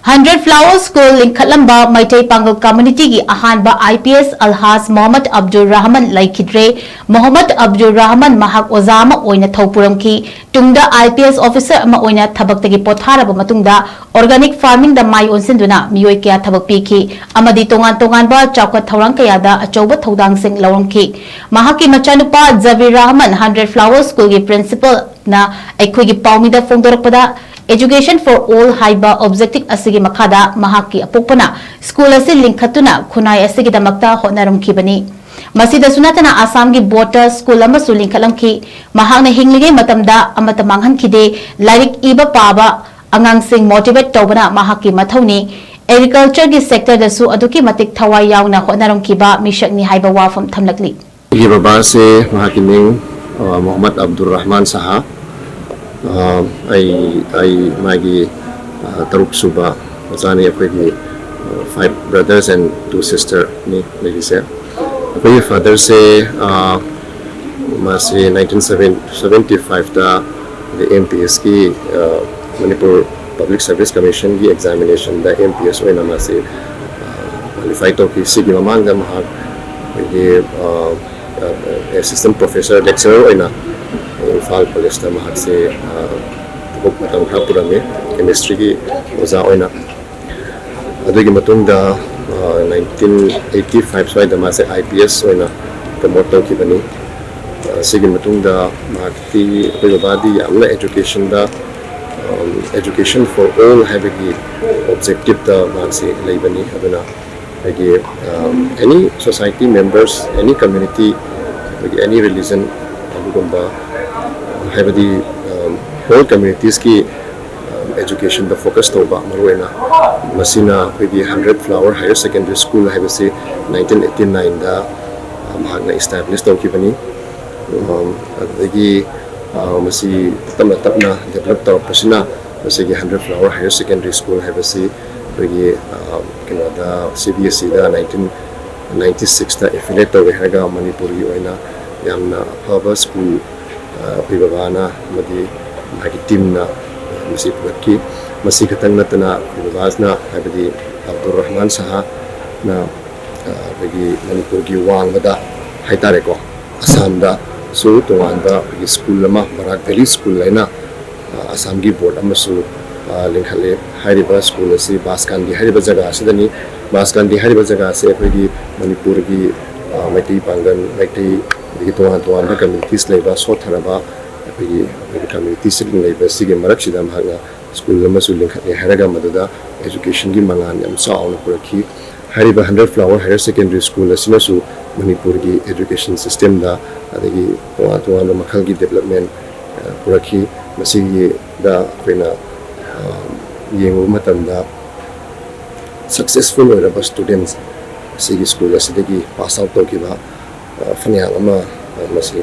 100 Flower School Lingkhatlamva Meitei Pangal Community ki Ahanba Ips Alhaj Mohammed Abdur Rahman LEIKHIDRE Mohammed Abdur Rahman mahak ozama oina thaupuram ki tungda IPS officer ama oina thabak tagi potharaba matungda organic farming da mai onsinduna miyoi kya thabak piki amadi tongan ba chaukat thorang kaya da achauba thodang sing lawang ki mahaki machanupa Abdur Rahman 100 Flower School ki principal na aikhoi ki paumi da fongdorpada Education for all haiba objective asigi makada mahaki apokpana school asi linkhatuna khunai asigi damakta honarum khibani masida sunatana Assam gi border school amasu linkhalam ki mahakna hinglige matamda amata manghan khide lairik iba paba angang sing motivate tawbana mahaki mathawni agriculture gi sector dasu aduki matik thawai yauna honarum khiba mishakni haiba wafam thamlakli ये बाबा से वहाँ की Ming Mohammad Abdur Rahman साहब आई मागी तरुक सुबा मचाने अपने 5 brothers and 2 sisters ने मेरी से अपने father से मासे 1975 ता MPS की manipur public service commission की examination दा MPS वही नाम से qualify तो की सिगी मांग दा महा ये assistant professor lecturer वही ना Fall College ता महक से बुक मतंग खापुरा में chemistry की उजा ओइना अदु की मतुंग दा 1985 स्वाई दमा से IPS ओइना promote तो की बनी सिगी मतुंग दा महक की बेबादी यामला education दा education for all have की objective दा महक से लई बनी अदुना लगी any society members any community लगी any religion अदुगुंबा have the whole communities की education the focus to ba maruena masina the 100 Flower Higher Secondary School have se 1989 da mahagna establish to ki bani adagi masi tapna develop to pasina masi 100 Flower Higher Secondary School have se the Canada CBSE da 1996 da affiliate to haga manipuri oina yamna haba school Pibabana, Madi, Magi Timna, Masi Purki, Masi Katangatana, Pibabasna, Abdi Abdur Rahman Saha, na Bagi Manipurgi Wang Bada, Haitareko, Assam so to Wanda, School Lama, Barak Valley School Lena, Assamgi Board, Amasu, Linkhale, Hariba School, Si Baskandi, Hariba Zaga, Sidani, Baskandi, Hariba Zaga, Sepagi, Manipurgi, Meitei Pangal, Meitei. The communities labor sort of community sitting labor, Sigim Marakshidam Haga, school Lamasu Linkhatlamva Haraga Madada, education Gimangan, and Saul Puraki, Hariba 100 Flower Higher Secondary School, Sinasu, Manipurgi education system da, the Tuana Makalgi development, Puraki, Masigi da Pena Yengu Matanda, successful or students, Sigi school, Sidigi, pass out Tokiba. Fanya lama masih